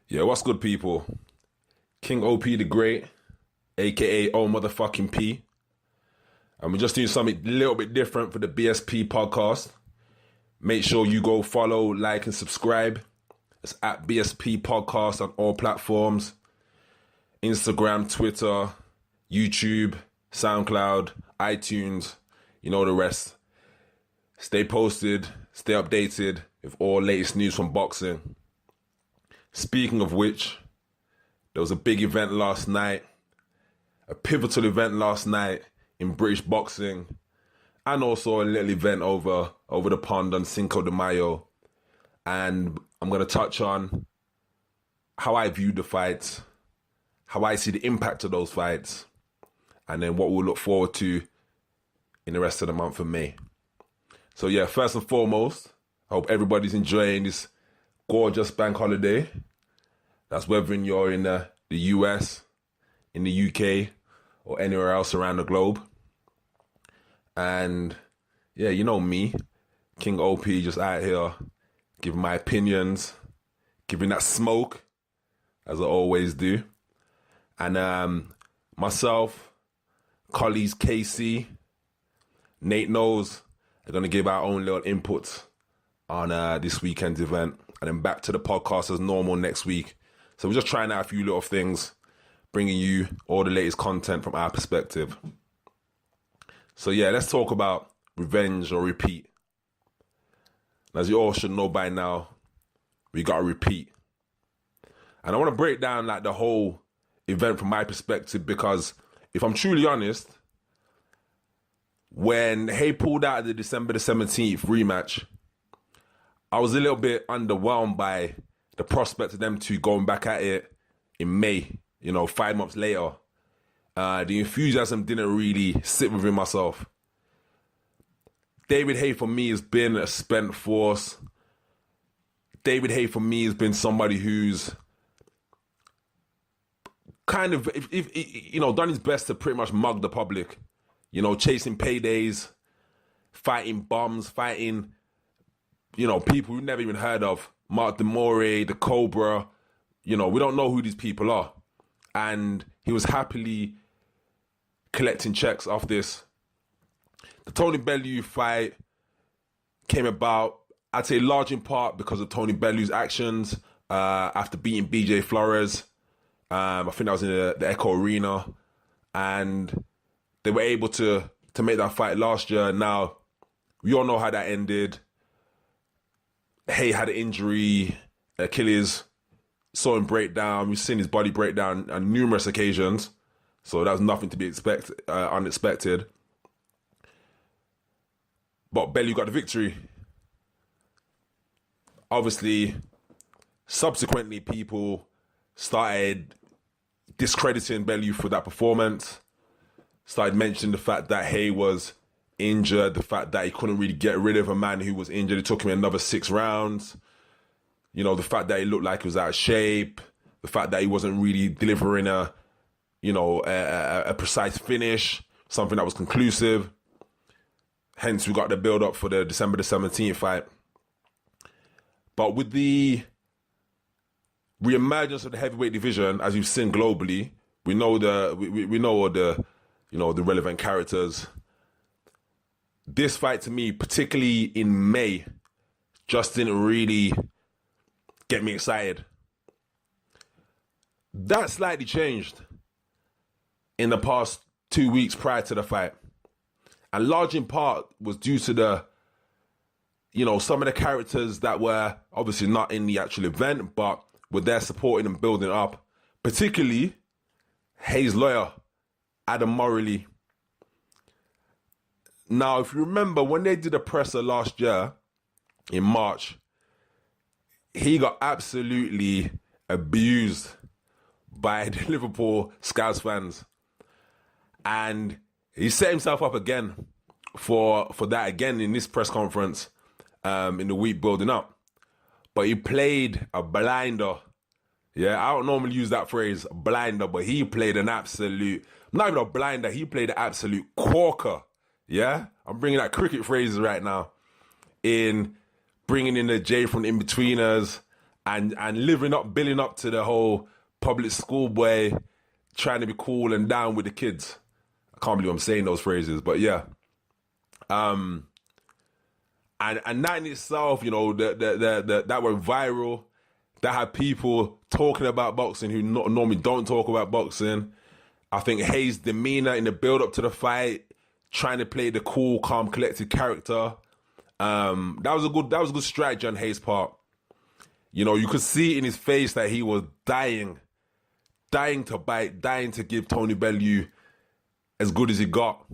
Yeah, what's good, people? King OP the Great, aka O motherfucking P. And we're just doing something a little bit different for the BSP podcast. Make sure you go follow, like, and subscribe. It's at BSP Podcast on all platforms. Instagram, Twitter, YouTube, SoundCloud, iTunes, you know the rest. Stay posted, stay updated with all latest news from boxing. Speaking of which, there was a big event last night, a pivotal event last night in British boxing, and also a little event over the pond on Cinco de Mayo. And I'm going to touch on how I view the fights, how I see the impact of those fights, and then what we'll look forward to in the rest of the month of May. So yeah, first and foremost, I hope everybody's enjoying this gorgeous bank holiday. That's whether you're in the US, in the UK, or anywhere else around the globe. And yeah, you know me, King OP, just out here giving my opinions, giving that smoke, as I always do. And myself, colleagues KC, Nate Knows, are going to give our own little inputs on this weekend's event. And then back to the podcast as normal next week. So we're just trying out a few little things, bringing you all the latest content from our perspective. So yeah, let's talk about revenge or repeat. As you all should know by now, we got to repeat. And I want to break down like the whole event from my perspective, because if I'm truly honest, when Haye pulled out of the December the 17th rematch, I was a little bit underwhelmed by the prospect of them two going back at it in May, 5 months later. The enthusiasm didn't really sit within myself. David Haye for me has been a spent force. David Haye for me has been somebody who's kind of, done his best to pretty much mug the public. Chasing paydays, fighting bums, fighting, people we've never even heard of. Mark Demore, the Cobra, we don't know who these people are. And he was happily collecting checks off this. The Tony Bellew fight came about, I'd say large in part because of Tony Bellew's actions after beating BJ Flores. I think that was in the Echo Arena. And they were able to make that fight last year. Now, we all know how that ended. Haye had an injury, Achilles, saw him break down. We've seen his body break down on numerous occasions. So that was nothing to be unexpected. But Bellew got the victory. Obviously, subsequently, people started discrediting Bellew for that performance. Started mentioning the fact that Haye was injured, the fact that he couldn't really get rid of a man who was injured. It took him another 6 rounds. The fact that he looked like he was out of shape, the fact that he wasn't really delivering a precise finish, something that was conclusive. Hence, we got the build up for the December the 17th fight. But with the reemergence of the heavyweight division, as we've seen globally, we know all the relevant characters. This fight, to me, particularly in May, just didn't really get me excited. That slightly changed in the past 2 weeks prior to the fight. And large in part was due to the, some of the characters that were obviously not in the actual event, but were there supporting and building up. Particularly Haye's lawyer, Adam Morley. Now, if you remember, when they did a presser last year, in March, he got absolutely abused by the Liverpool Scouts fans. And he set himself up again for that again in this press conference in the week building up. But he played a blinder. Yeah, I don't normally use that phrase, blinder, but he played an absolute, not even a blinder, he played an absolute corker. Yeah, I'm bringing out cricket phrases right now in bringing in the J from the in-betweeners and building up to the whole public school boy trying to be cool and down with the kids. I can't believe I'm saying those phrases, but yeah. And that in itself, you know, that went viral. That had people talking about boxing who normally don't talk about boxing. I think Haye's demeanor in the build up to the fight, trying to play the cool, calm, collected character. That was a good strategy on Haye's part. You know, you could see in his face that he was dying to bite, dying to give Tony Bellew as good as he got.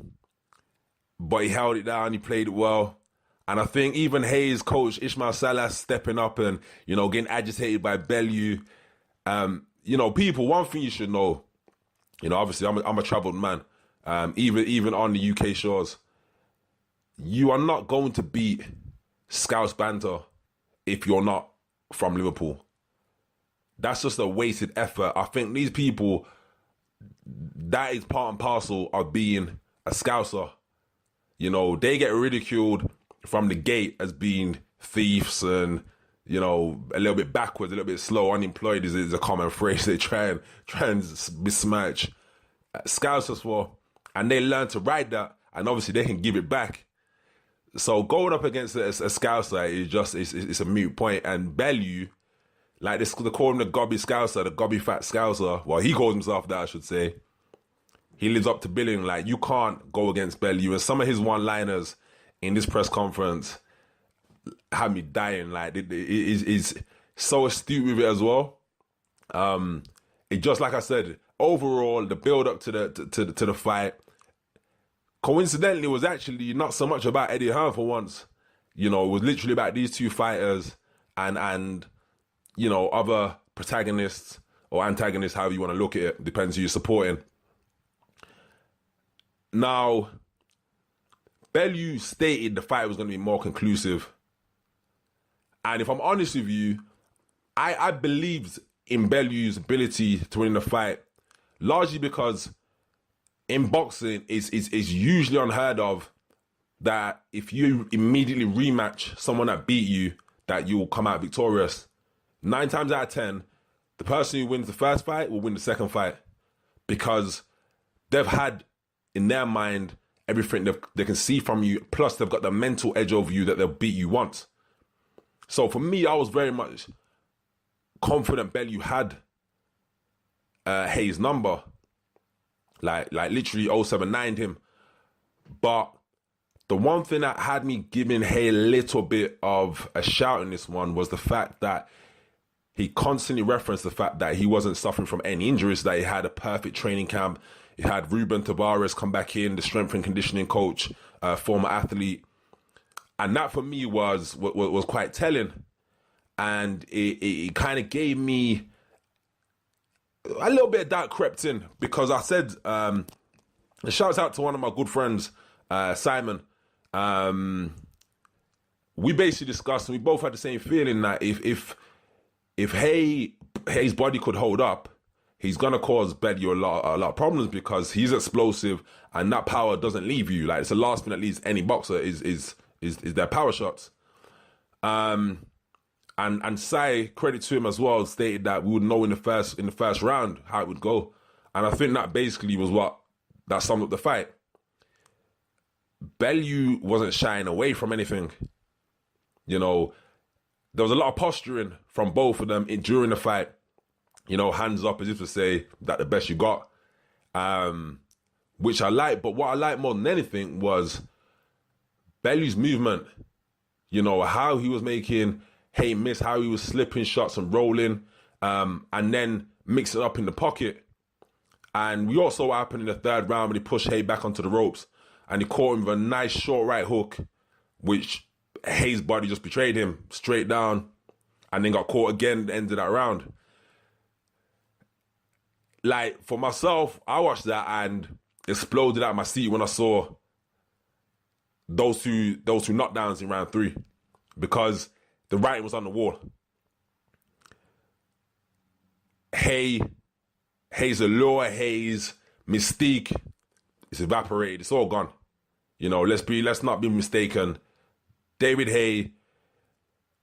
But he held it down, he played it well. And I think even Haye's coach, Ismail Salas, stepping up and, you know, getting agitated by Bellew. You know, people, one thing you should know, you know, obviously I'm a travelled man, even on the UK shores. You are not going to beat Scouse banter if you're not from Liverpool. That's just a wasted effort. I think these people, that is part and parcel of being a Scouser. You know, they get ridiculed from the gate as being thieves and, you know, a little bit backwards, a little bit slow. Unemployed is a common phrase they try and besmirch Scousers for. And they learn to ride that, and obviously they can give it back. So going up against a Scouser is just, it's a moot point. And Bellew, like they call him the gobby Scouser, the gobby fat Scouser. Well, he calls himself that, I should say. He lives up to billing. Like, you can't go against Bellew. And some of his one-liners in this press conference had me dying. Like, it is so astute with it as well. It just, like I said, overall, the build-up to the fight, coincidentally, was actually not so much about Eddie Hearn for once. You know, it was literally about these two fighters and you know, other protagonists or antagonists, however you want to look at it. Depends who you're supporting. Now, Bellew stated the fight was going to be more conclusive. And if I'm honest with you, I believed in Bellew's ability to win the fight, largely because in boxing, it's usually unheard of that if you immediately rematch someone that beat you, that you will come out victorious. 9 times out of 10, the person who wins the first fight will win the second fight because they've had, in their mind, everything they can see from you, plus they've got the mental edge over you that they'll beat you once. So for me, I was very much confident Bellew had Haye's number. Like literally 079'd him. But the one thing that had me giving Haye a little bit of a shout in this one was the fact that he constantly referenced the fact that he wasn't suffering from any injuries, that he had a perfect training camp. He had Ruben Tavares come back in, the strength and conditioning coach, former athlete. And that for me was quite telling. And it kind of gave me a little bit of doubt crept in because I said, shouts out to one of my good friends, Simon. We basically discussed and we both had the same feeling that if Haye's body could hold up, he's gonna cause Bellew a lot of problems because he's explosive and that power doesn't leave you. Like, it's the last thing that leaves any boxer is their power shots. And Sai, credit to him as well, stated that we would know in the first round how it would go. And I think that basically was that summed up the fight. Bellew wasn't shying away from anything. You know, there was a lot of posturing from both of them during the fight. You know, hands up as if to say that the best you got. Which I like, but what I like more than anything was Bellew's movement. You know, how he was making Haye miss, how he was slipping shots and rolling, and then mix it up in the pocket. And we also what happened in the third round when he pushed Haye back onto the ropes and he caught him with a nice short right hook, which Haye's body just betrayed him straight down and then got caught again at the end of that round. Like, for myself, I watched that and exploded out of my seat when I saw those two knockdowns in round 3 because the writing was on the wall. Haye's allure, Haye's mystique is evaporated. It's all gone. You know, let's not be mistaken. David Haye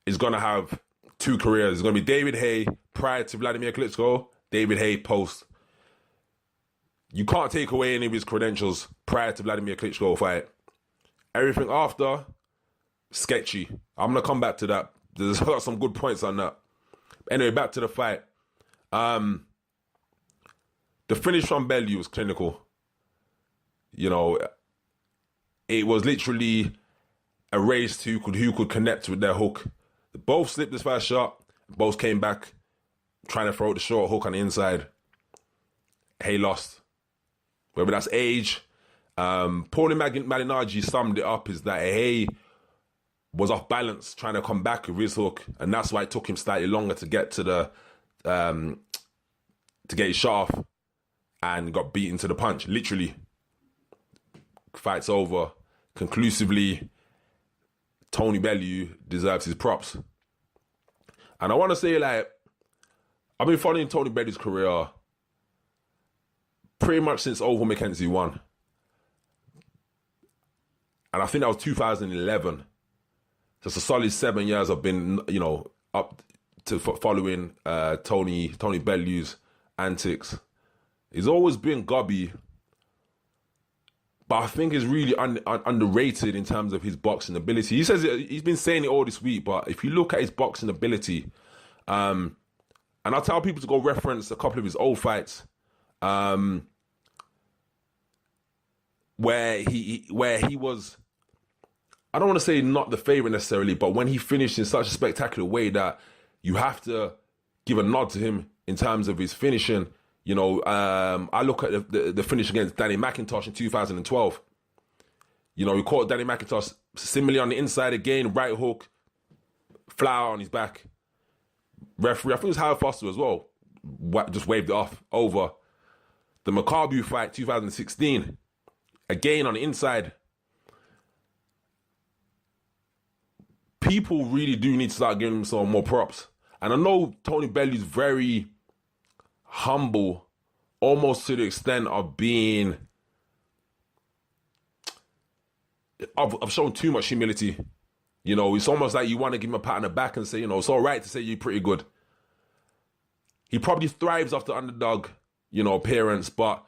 is gonna have two careers. It's going to be David Haye prior to Vladimir Klitschko, David Haye post. You can't take away any of his credentials prior to Vladimir Klitschko fight. Everything after, sketchy. I'm going to come back to that. There's got some good points on that. Anyway, back to the fight. The finish from Bellew was clinical. You know, it was literally a race to who could connect with their hook. They both slipped this first shot. Both came back trying to throw the short hook on the inside. Haye lost. Whether that's age. Paulie Malignaggi summed it up is that Haye was off balance trying to come back with his hook, and that's why it took him slightly longer to get to the to get his shot off, and got beaten to the punch. Literally, fight's over conclusively. Tony Bellew deserves his props, and I want to say, like, I've been following Tony Bellew's career pretty much since Oval McKenzie won, and I think that was 2011. So it's a solid 7 years I've been, you know, up to following Tony Bellew's antics. He's always been gobby, but I think he's really underrated in terms of his boxing ability. He says he's been saying it all this week, but if you look at his boxing ability, and I tell people to go reference a couple of his old fights, where he was, I don't want to say not the favourite necessarily, but when he finished in such a spectacular way that you have to give a nod to him in terms of his finishing. You know, I look at the finish against Danny McIntosh in 2012. You know, he caught Danny McIntosh similarly on the inside again, right hook, flower on his back. Referee, I think it was Howard Foster as well, just waved it off over. The Makabu fight, 2016, again on the inside. People really do need to start giving him some more props. And I know Tony Bellew's very humble, almost to the extent of being, of showing too much humility. You know, it's almost like you want to give him a pat on the back and say, you know, it's all right to say you're pretty good. He probably thrives off the underdog, you know, appearance, but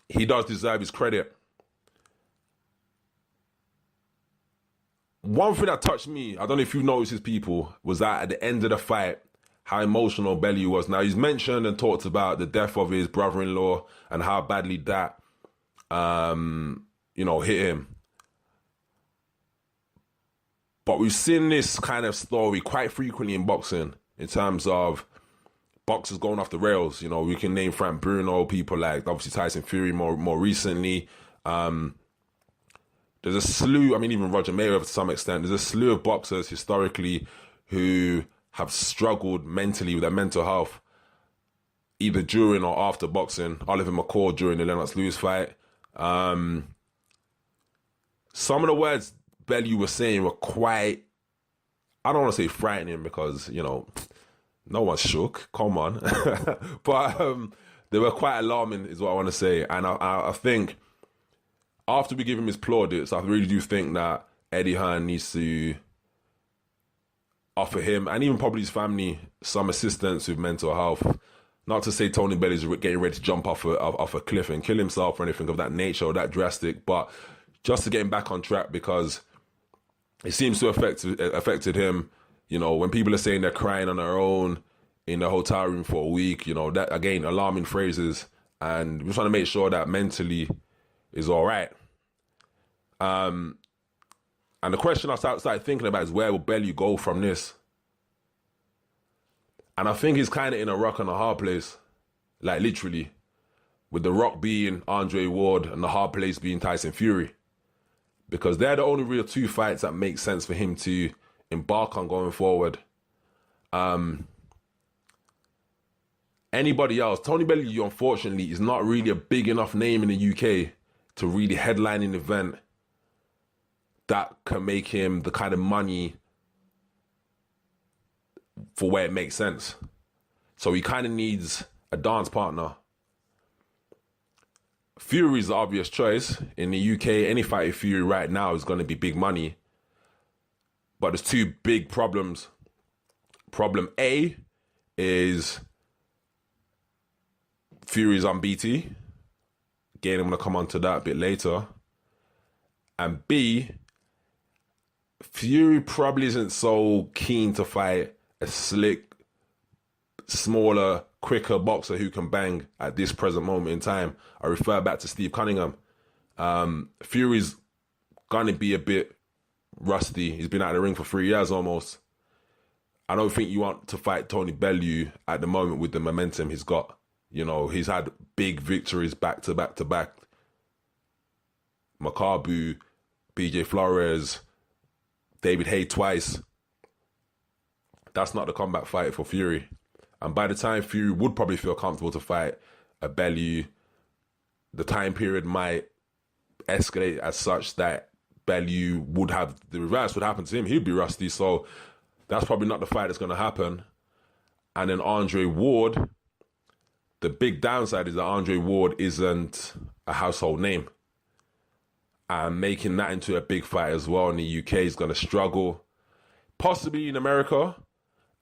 he does deserve his credit. One thing that touched me, I don't know if you noticed his people, was that at the end of the fight, how emotional Bellew was. Now, he's mentioned and talked about the death of his brother-in-law and how badly that, you know, hit him. But we've seen this kind of story quite frequently in boxing in terms of boxers going off the rails. You know, we can name Frank Bruno, people like obviously Tyson Fury more recently. There's a slew, I mean, even Roger Mayweather to some extent, there's a slew of boxers historically who have struggled mentally with their mental health, either during or after boxing. Oliver McCall during the Lennox Lewis fight. Some of the words Bellew was saying were quite, I don't want to say frightening because, you know, no one's shook, come on. But they were quite alarming is what I want to say. And I think after we give him his plaudits, I really do think that Eddie Hearn needs to offer him and even probably his family some assistance with mental health. Not to say Tony Bellew's getting ready to jump off a cliff and kill himself or anything of that nature or that drastic, but just to get him back on track, because it seems to have affected him. You know, when people are saying they're crying on their own in the hotel room for a week, you know, that, again, alarming phrases. And we're trying to make sure that mentally is all right. And the question I started thinking about is, where will Bellew go from this? And I think he's kind of in a rock and a hard place, like literally, with the rock being Andre Ward and the hard place being Tyson Fury, because they're the only real two fights that make sense for him to embark on going forward. Anybody else, Tony Bellew, unfortunately, is not really a big enough name in the UK to really headline an event that can make him the kind of money for where it makes sense. So he kind of needs a dance partner. Fury's the obvious choice. In the UK, any fight with Fury right now is going to be big money. But there's two big problems. Problem A is Fury's unbeaten. Again, I'm going to come on to that a bit later. And B, Fury probably isn't so keen to fight a slick, smaller, quicker boxer who can bang at this present moment in time. I refer back to Steve Cunningham. Fury's going to be a bit rusty. He's been out of the ring for 3 years almost. I don't think you want to fight Tony Bellew at the moment with the momentum he's got. You know, he's had big victories back to back to back. Makabu, BJ Flores, David Haye twice. That's not the combat fight for Fury. And by the time Fury would probably feel comfortable to fight a Bellew, the time period might escalate as such that Bellew would have, the reverse would happen to him. He'd be rusty. So that's probably not the fight that's going to happen. And then Andre Ward, the big downside is that Andre Ward isn't a household name. And making that into a big fight as well in the UK is going to struggle. Possibly in America,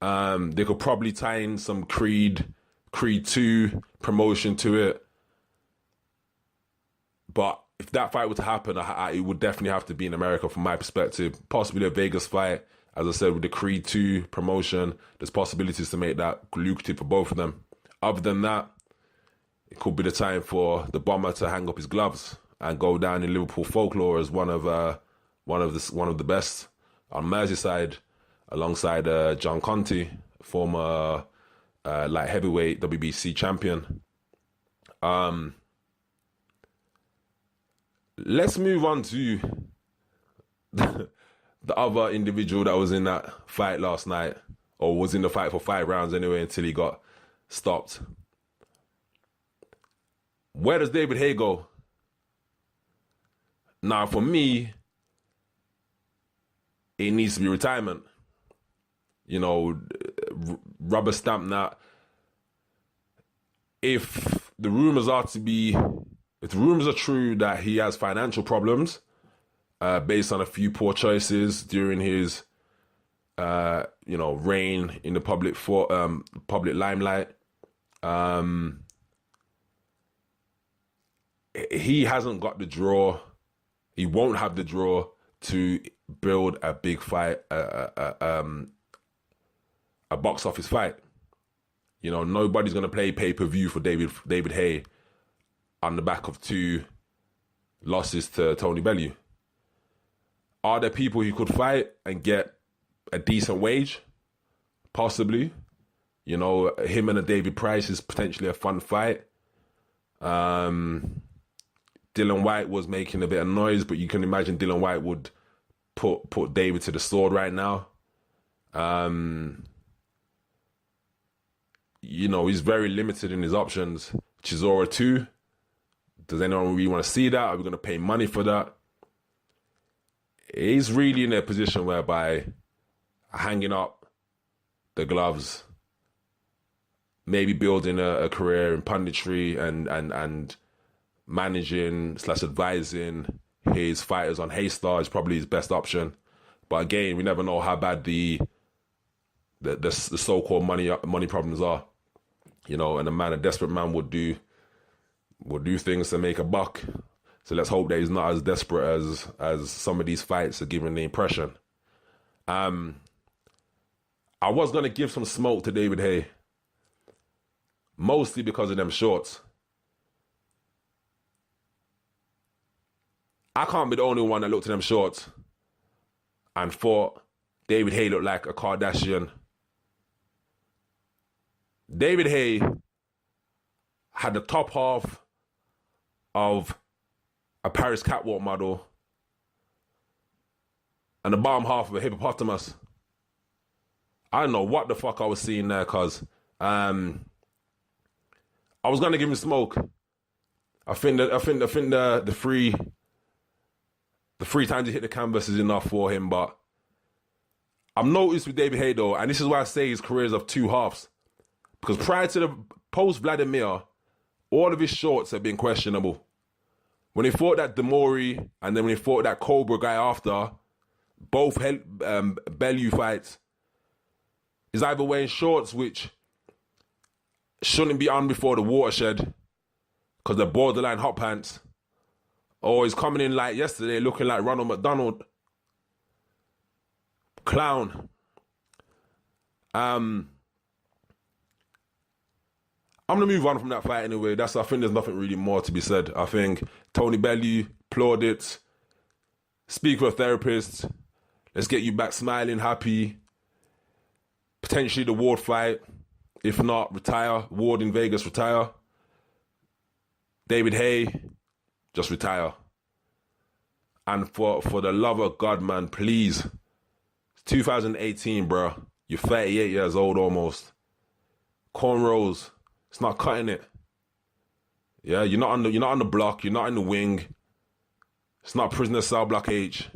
they could probably tie in some Creed 2 promotion to it. But if that fight were to happen, it would definitely have to be in America from my perspective. Possibly a Vegas fight. As I said, with the Creed 2 promotion, there's possibilities to make that lucrative for both of them. Other than that, it could be the time for the Bomber to hang up his gloves and go down in Liverpool folklore as one of the best on Merseyside, alongside John Conte, former light heavyweight WBC champion. Let's move on to the other individual that was in that fight last night, or was in the fight for 5 rounds anyway until he got stopped. Where does David Haye go? Now, for me, it needs to be retirement. You know, rubber stamp that. If the rumors are true that he has financial problems, based on a few poor choices during his, reign in the public limelight, he hasn't got the draw. He won't have the draw to build a big fight, a box office fight. You know, nobody's going to play pay-per-view for David Haye on the back of 2 losses to Tony Bellew. Are there people who could fight and get a decent wage? Possibly. You know, him and a David Price is potentially a fun fight. Dylan White was making a bit of noise, but you can imagine Dylan White would put David to the sword right now. He's very limited in his options. Chisora 2. Does anyone really want to see that? Are we going to pay money for that? He's really in a position whereby hanging up the gloves, maybe building a career in punditry and managing / advising his fighters on Haystar is probably his best option. But again, we never know how bad the so-called money problems are. You know, and a desperate man would do things to make a buck. So let's hope that he's not as desperate as some of these fights are giving the impression. I was going to give some smoke to David Haye, mostly because of them shorts. I can't be the only one that looked at them shorts and thought David Haye looked like a Kardashian. David Haye had the top half of a Paris catwalk model and the bottom half of a hippopotamus. I don't know what the fuck I was seeing there, cuz I was gonna give him smoke. I think the three times he hit the canvas is enough for him, but I'm noticed with David Haye though, and this is why I say his career is of 2 halves. Because prior to the post-Vladimir, all of his shorts have been questionable. When he fought that Demori, and then when he fought that Cobra guy after, both Bellew fights, He's either wearing shorts which shouldn't be on before the watershed because they're borderline hot pants, or he's coming in like yesterday looking like Ronald McDonald. Clown. I'm going to move on from that fight anyway. I think there's nothing really more to be said. I think Tony Bellew, plaudits. Speak with a therapist. Let's get you back smiling, happy. Potentially the Ward fight. If not, retire. Ward in Vegas, retire. David Haye, just retire. And for the love of God, man, please. It's 2018, bro. You're 38 years old almost. Cornrows. It's not cutting it. Yeah, you're not on the block. You're not in the wing. It's not prisoner cell block H.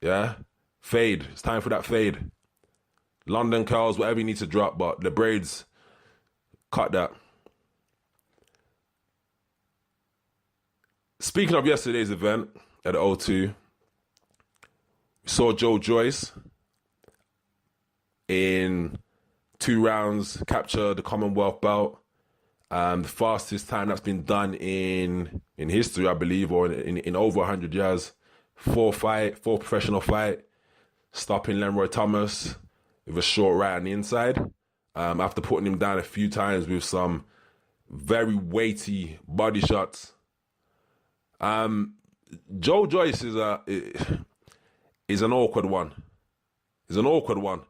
Yeah, fade. It's time for that fade. London curls, whatever you need to drop, but the braids, cut that. Speaking of yesterday's event at the O2, we saw Joe Joyce in 2 rounds capture the Commonwealth belt. The fastest time that's been done in history, I believe, or in over 100 years. 4 professional fight, stopping Leroy Thomas with a short right on the inside, after putting him down a few times with some very weighty body shots. Joe Joyce is an awkward one. He's an awkward one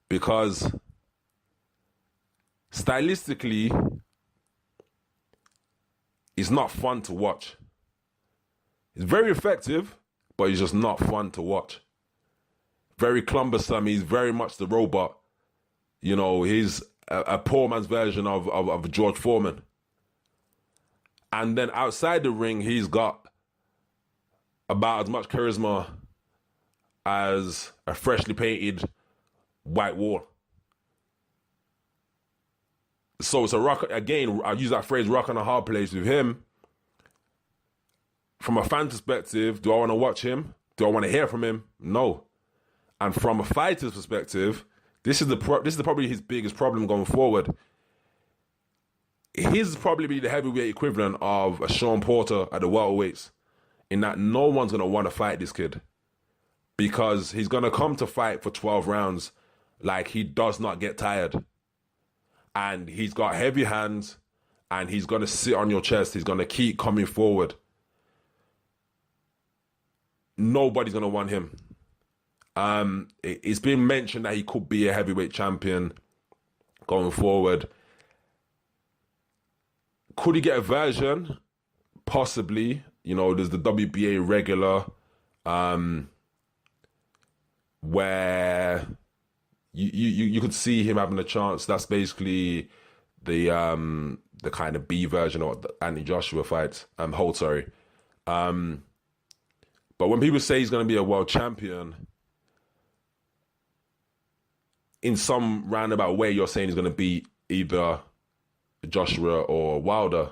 because stylistically, it's not fun to watch. He's very effective, but he's just not fun to watch. Very cumbersome. He's very much the robot. You know, he's a poor man's version of George Foreman. And then outside the ring, he's got about as much charisma as a freshly painted white wall. So it's a rock, again, I use that phrase, rock on a hard place with him. From a fan perspective, do I want to watch him? Do I want to hear from him? No. And from a fighter's perspective, this is probably his biggest problem going forward. He's probably the heavyweight equivalent of a Sean Porter at the welterweights, in that no one's going to want to fight this kid because he's going to come to fight for 12 rounds like he does not get tired. And he's got heavy hands and he's going to sit on your chest. He's going to keep coming forward. Nobody's going to want him. It's been mentioned that he could be a heavyweight champion going forward. Could he get a version? Possibly. You know, there's the WBA regular, where you could see him having a chance. That's basically the kind of B version of the Anthony Joshua fight. Holt, sorry. But when people say he's going to be a world champion, in some roundabout way, you're saying he's going to beat either Joshua or Wilder.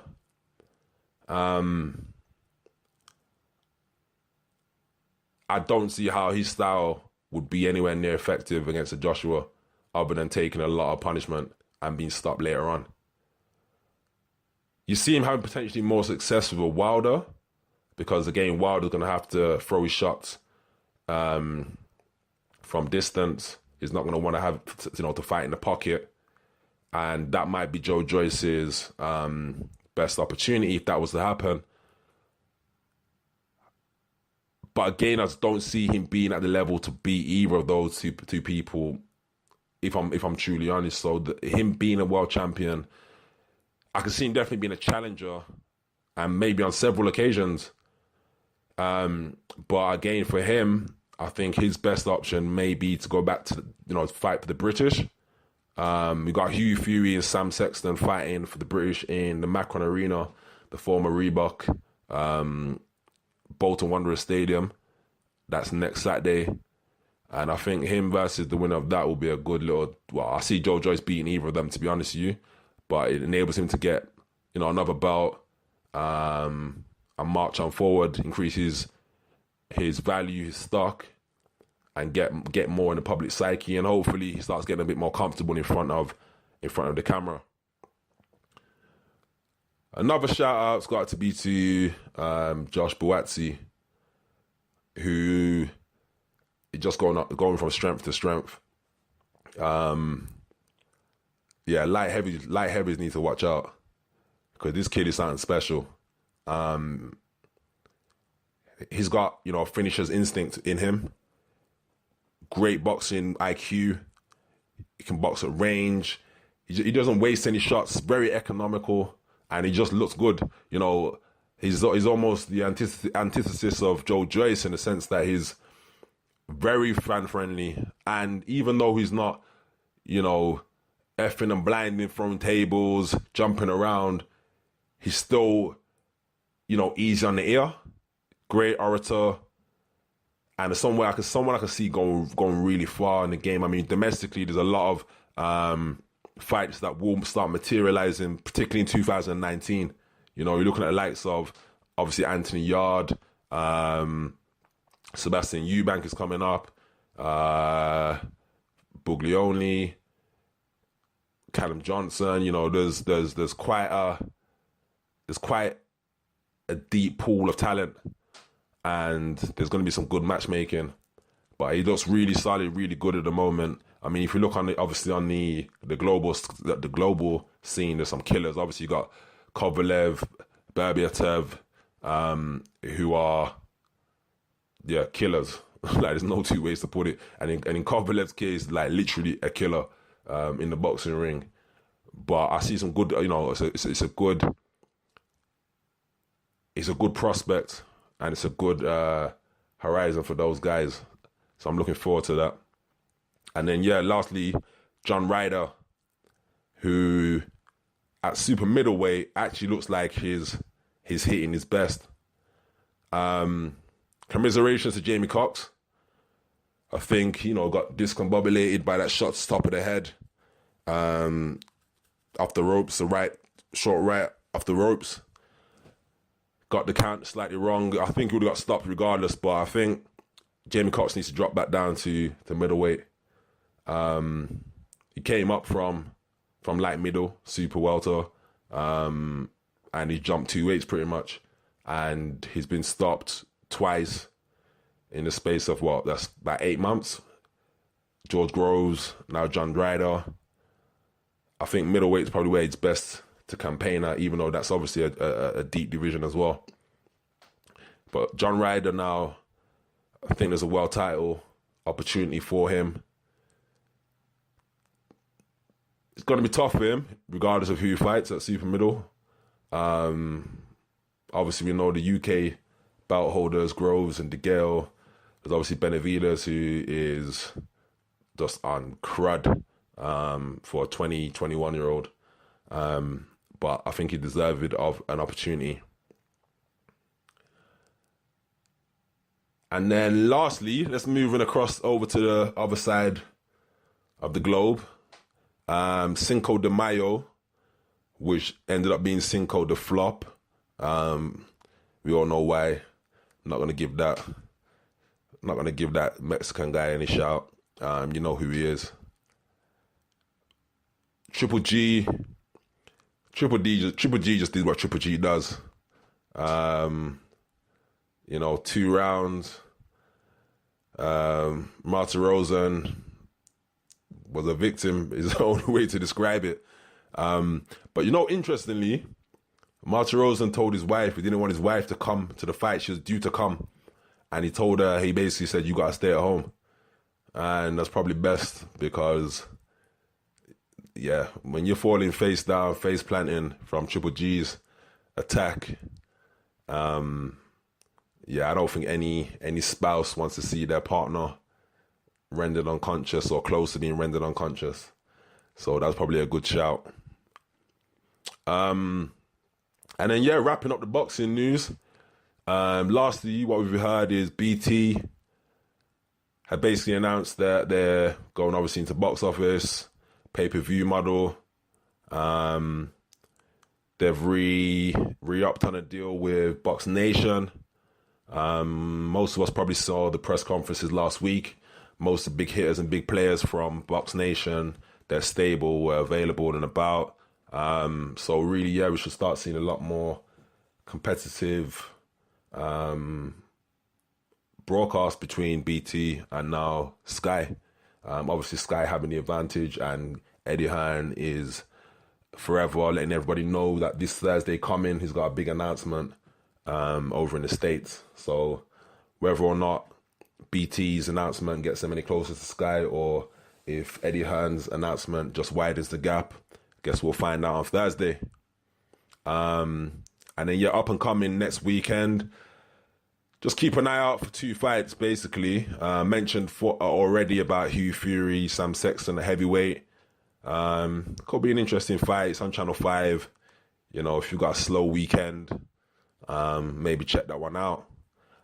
I don't see how his style would be anywhere near effective against a Joshua other than taking a lot of punishment and being stopped later on. You see him having potentially more success with a Wilder because, again, Wilder's going to have to throw his shots from distance. He's not going to want to have, to fight in the pocket. And that might be Joe Joyce's best opportunity if that was to happen. But again, I just don't see him being at the level to beat either of those two people, if I'm truly honest. So him being a world champion, I can see him definitely being a challenger, and maybe on several occasions. But again, for him, I think his best option may be to go back to fight for the British. We got Hugh Fury and Sam Sexton fighting for the British in the Macron Arena, the former Reebok, Bolton Wanderers Stadium. That's next Saturday. And I think him versus the winner of that will be a good little... Well, I see Joe Joyce beating either of them, to be honest with you. But it enables him to get, another belt and march on forward, increase his value, his stock. and get more in the public psyche, and hopefully he starts getting a bit more comfortable in front of the camera. Another shout out's got to be to Josh Buatsi, who is just going from strength to strength. Light heavies need to watch out, because this kid is something special. He's got, finisher's instinct in him. Great boxing IQ. He can box at range. He doesn't waste any shots. Very economical, and he just looks good. He's almost the antithesis of Joe Joyce, in the sense that he's very fan friendly, and even though he's not, effing and blinding, throwing tables, jumping around, he's still, easy on the ear. Great orator, and someone I can see going really far in the game. I mean, domestically, there's a lot of fights that will start materializing, particularly in 2019. You're looking at the likes of, obviously, Anthony Yard, Sebastian Eubank is coming up, Buglioni, Callum Johnson. There's quite a deep pool of talent, and there's going to be some good matchmaking. But he looks really solid, really good at the moment. I mean, if you look on the global scene, there's some killers. Obviously, you got Kovalev, Berbiatev, who are killers. Like, there's no two ways to put it. And in Kovalev's case, like, literally a killer in the boxing ring. But I see some good, it's a good prospect, and it's a good horizon for those guys. So I'm looking forward to that. And then, lastly, John Ryder, who at super middleweight actually looks like he's hitting his best. Commiserations to Jamie Cox. I think, got discombobulated by that shot to top of the head. Off the ropes, short right off the ropes. Got the count slightly wrong. I think he would have got stopped regardless, but I think Jamie Cox needs to drop back down to middleweight. He came up from light middle, super welter, and he jumped 2 weights pretty much. And he's been stopped twice in the space of that's about 8 months. George Groves, now John Ryder. I think middleweight is probably where it's best to campaign at, even though that's obviously a deep division as well. But John Ryder now, I think there's a world title opportunity for him. It's going to be tough for him, regardless of who he fights at super middle. Obviously, we know the UK belt holders, Groves and DeGale. There's obviously Benavides, who is just on crud for a 20, 21-year-old. But I think he deserved of an opportunity. And then lastly, let's move across over to the other side of the globe. Cinco de Mayo, which ended up being Cinco de Flop. We all know why. I'm not gonna give that Mexican guy any shout. You know who he is. Triple G just did what Triple G does. 2 rounds. Marta Rosen was a victim, is the only way to describe it. But interestingly, Marta Rosen told his wife he didn't want his wife to come to the fight. She was due to come. And he told her, he basically said, you got to stay at home. And that's probably best, because, when you're falling face down, face planting from Triple G's attack, I don't think any spouse wants to see their partner rendered unconscious or close to being rendered unconscious. So that's probably a good shout. And then, wrapping up the boxing news. Lastly, what we've heard is BT had basically announced that they're going obviously into box office, pay-per-view model. They've re-upped on a deal with Box Nation. Most of us probably saw the press conferences last week, most of the big hitters and big players from Box Nation, they're stable, were available and about. So really, yeah, we should start seeing a lot more competitive broadcast between BT and now Sky. Obviously, Sky having the advantage, and Eddie Hearn is forever letting everybody know that this Thursday coming, he's got a big announcement over in the States. So whether or not BT's announcement gets them any closer to Sky, or if Eddie Hearn's announcement just widens the gap, guess we'll find out on Thursday. And then, yeah, up and coming next weekend, just keep an eye out for 2 fights, basically. Mentioned already about Hugh Fury, Sam Sexton, the heavyweight. Could be an interesting fight. It's on Channel 5. You know, if you've got a slow weekend, maybe check that one out.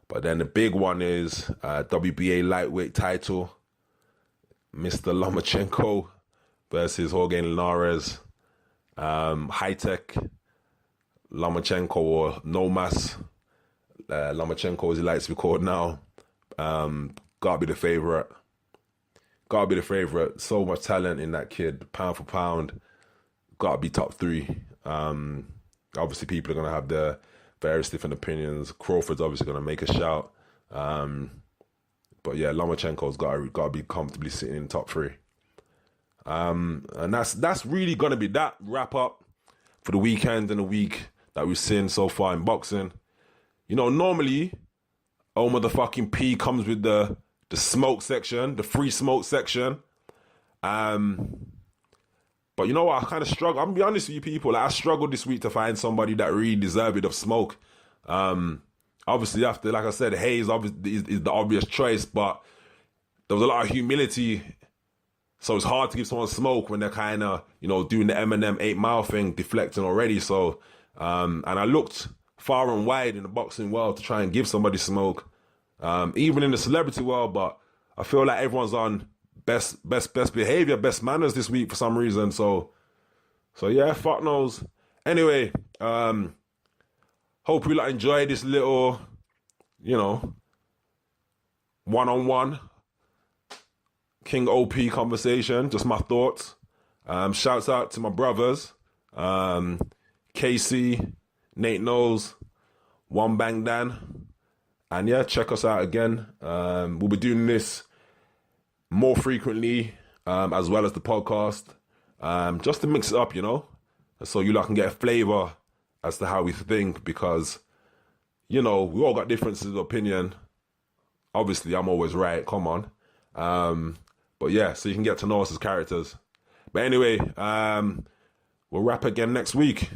But then the big one is WBA lightweight title. Mr. Lomachenko versus Jorge Linares. High-tech Lomachenko, or Nomas. Lomachenko, as he likes to be called now. Gotta be the favorite. So much talent in that kid, pound for pound. Gotta be top 3. Obviously, people are gonna have their various different opinions. Crawford's obviously gonna make a shout. But yeah, Lomachenko's gotta be comfortably sitting in top 3. And that's really gonna be that wrap up for the weekend and the week that we've seen so far in boxing. You know, normally, oh motherfucking P comes with the smoke section, the free smoke section. But you know what? I kind of struggle. I'm gonna be honest with you people. Like, I struggled this week to find somebody that really deserved it of smoke. Obviously, after, like I said, Haye is the obvious choice, but there was a lot of humility. So it's hard to give someone smoke when they're kind of, you know, doing the Eminem 8 Mile thing, deflecting already. So, and I looked far and wide in the boxing world to try and give somebody smoke, even in the celebrity world. But I feel like everyone's on best behavior, best manners this week for some reason. So yeah, fuck knows. Anyway, hope you enjoy this little, you know, one-on-one King OP conversation. Just my thoughts. Shouts out to my brothers, Casey, Nate Knowles, One Bang Dan. And yeah, check us out again. We'll be doing this more frequently, as well as the podcast, just to mix it up, you know, so you lot can get a flavour as to how we think, because, you know, we all got differences of opinion. Obviously, I'm always right, come on. But yeah, so you can get to know us as characters. But anyway, we'll wrap again next week.